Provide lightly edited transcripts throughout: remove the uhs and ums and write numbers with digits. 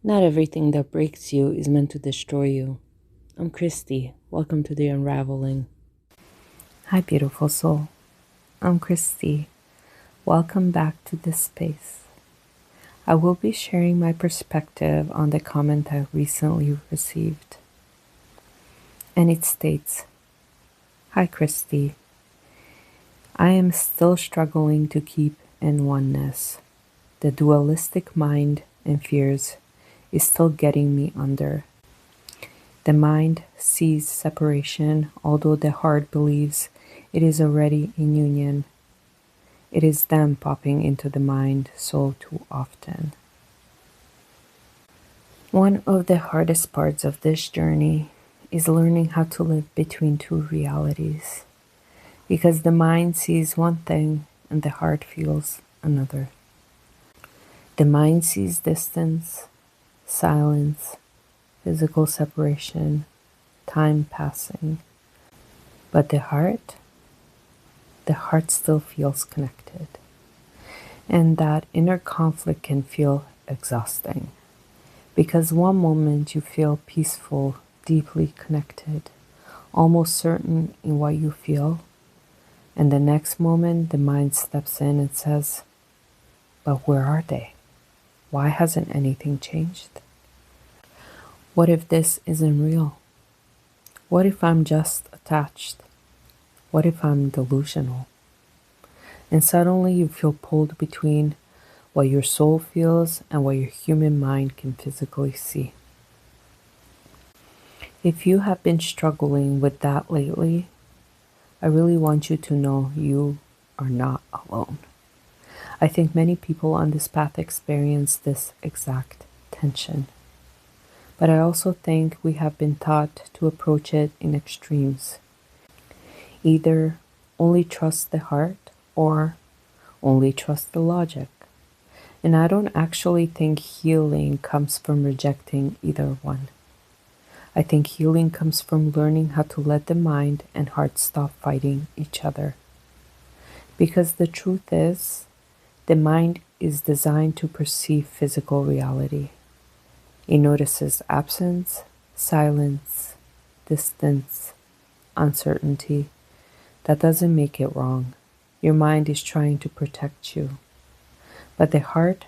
Not everything that breaks you is meant to destroy you. I'm Christy. Welcome to the unraveling. Hi, beautiful soul. I'm Christy. Welcome back to this space. I will be sharing my perspective on the comment I recently received. And it states, Hi, Christy. I am still struggling to keep in oneness. The dualistic mind and fears is still getting me under. The mind sees separation, although the heart believes it is already in union. It is them popping into the mind so too often. One of the hardest parts of this journey is learning how to live between two realities, because the mind sees one thing and the heart feels another. The mind sees distance, silence, physical separation, time passing. But the heart still feels connected. And that inner conflict can feel exhausting. Because one moment you feel peaceful, deeply connected, almost certain in what you feel. And the next moment the mind steps in and says, but where are they? Why hasn't anything changed? What if this isn't real? What if I'm just attached? What if I'm delusional? And suddenly you feel pulled between what your soul feels and what your human mind can physically see. If you have been struggling with that lately, I really want you to know you are not alone. I think many people on this path experience this exact tension. But I also think we have been taught to approach it in extremes. Either only trust the heart or only trust the logic. And I don't actually think healing comes from rejecting either one. I think healing comes from learning how to let the mind and heart stop fighting each other. Because the truth is, the mind is designed to perceive physical reality. It notices absence, silence, distance, uncertainty. That doesn't make it wrong. Your mind is trying to protect you. But the heart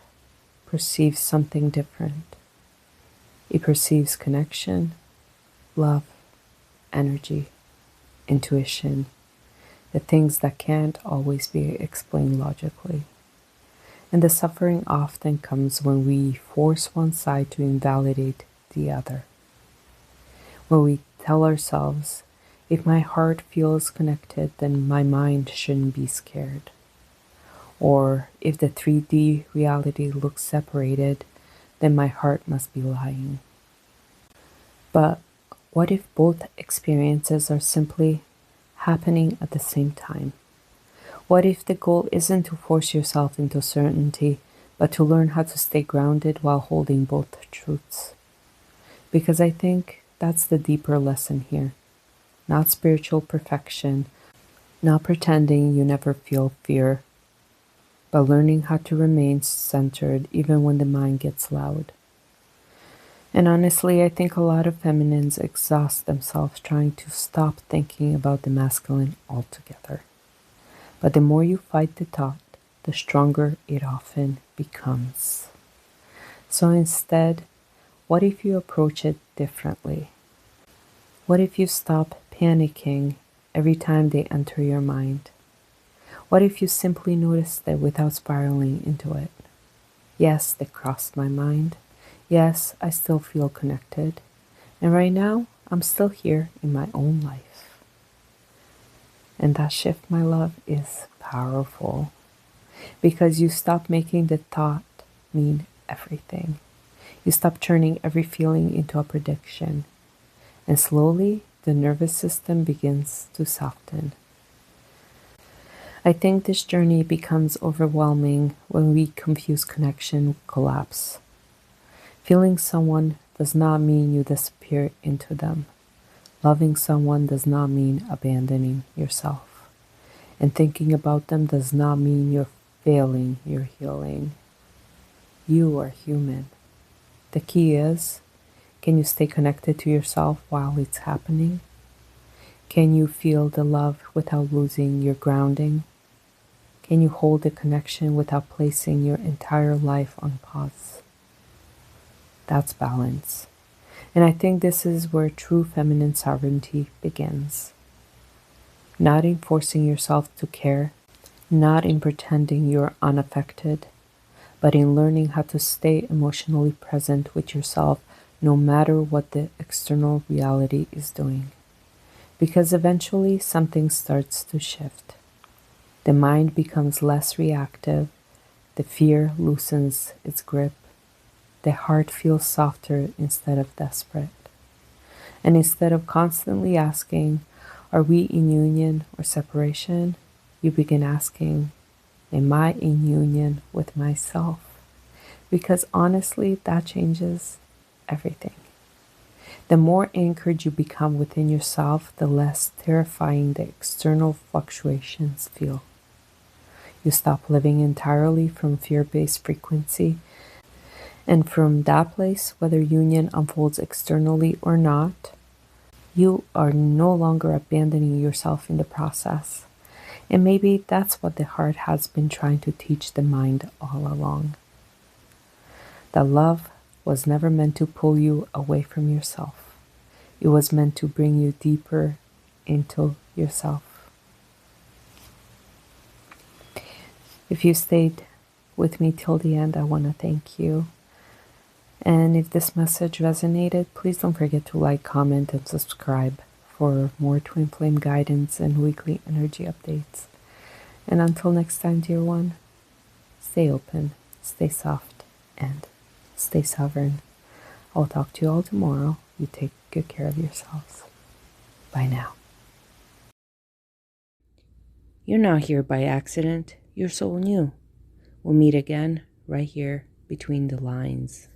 perceives something different. It perceives connection, love, energy, intuition, the things that can't always be explained logically. And the suffering often comes when we force one side to invalidate the other. When we tell ourselves, if my heart feels connected, then my mind shouldn't be scared. Or if the 3D reality looks separated, then my heart must be lying. But what if both experiences are simply happening at the same time? What if the goal isn't to force yourself into certainty, but to learn how to stay grounded while holding both truths? Because I think that's the deeper lesson here. Not spiritual perfection, not pretending you never feel fear, but learning how to remain centered even when the mind gets loud. And honestly, I think a lot of feminines exhaust themselves trying to stop thinking about the masculine altogether. But the more you fight the thought, the stronger it often becomes. So instead, what if you approach it differently? What if you stop panicking every time they enter your mind? What if you simply notice that without spiraling into it? Yes, they crossed my mind. Yes, I still feel connected. And right now, I'm still here in my own life. And that shift, my love, is powerful because you stop making the thought mean everything. You stop turning every feeling into a prediction. And slowly, the nervous system begins to soften. I think this journey becomes overwhelming when we confuse connection with collapse. Feeling someone does not mean you disappear into them. Loving someone does not mean abandoning yourself. And thinking about them does not mean you're failing your healing. You are human. The key is, can you stay connected to yourself while it's happening? Can you feel the love without losing your grounding? Can you hold the connection without placing your entire life on pause? That's balance. And I think this is where true feminine sovereignty begins. Not in forcing yourself to care, not in pretending you're unaffected, but in learning how to stay emotionally present with yourself no matter what the external reality is doing. Because eventually something starts to shift. The mind becomes less reactive, the fear loosens its grip, the heart feels softer instead of desperate. And instead of constantly asking, are we in union or separation? You begin asking, am I in union with myself? Because honestly, that changes everything. The more anchored you become within yourself, the less terrifying the external fluctuations feel. You stop living entirely from fear-based frequency, and from that place, whether union unfolds externally or not, you are no longer abandoning yourself in the process. And maybe that's what the heart has been trying to teach the mind all along. That love was never meant to pull you away from yourself. It was meant to bring you deeper into yourself. If you stayed with me till the end, I want to thank you. And if this message resonated, please don't forget to like, comment, and subscribe for more twin flame guidance and weekly energy updates. And until next time, dear one, stay open, stay soft, and stay sovereign. I'll talk to you all tomorrow. You take good care of yourselves. Bye now. You're not here by accident. You're so new. We'll meet again right here between the lines.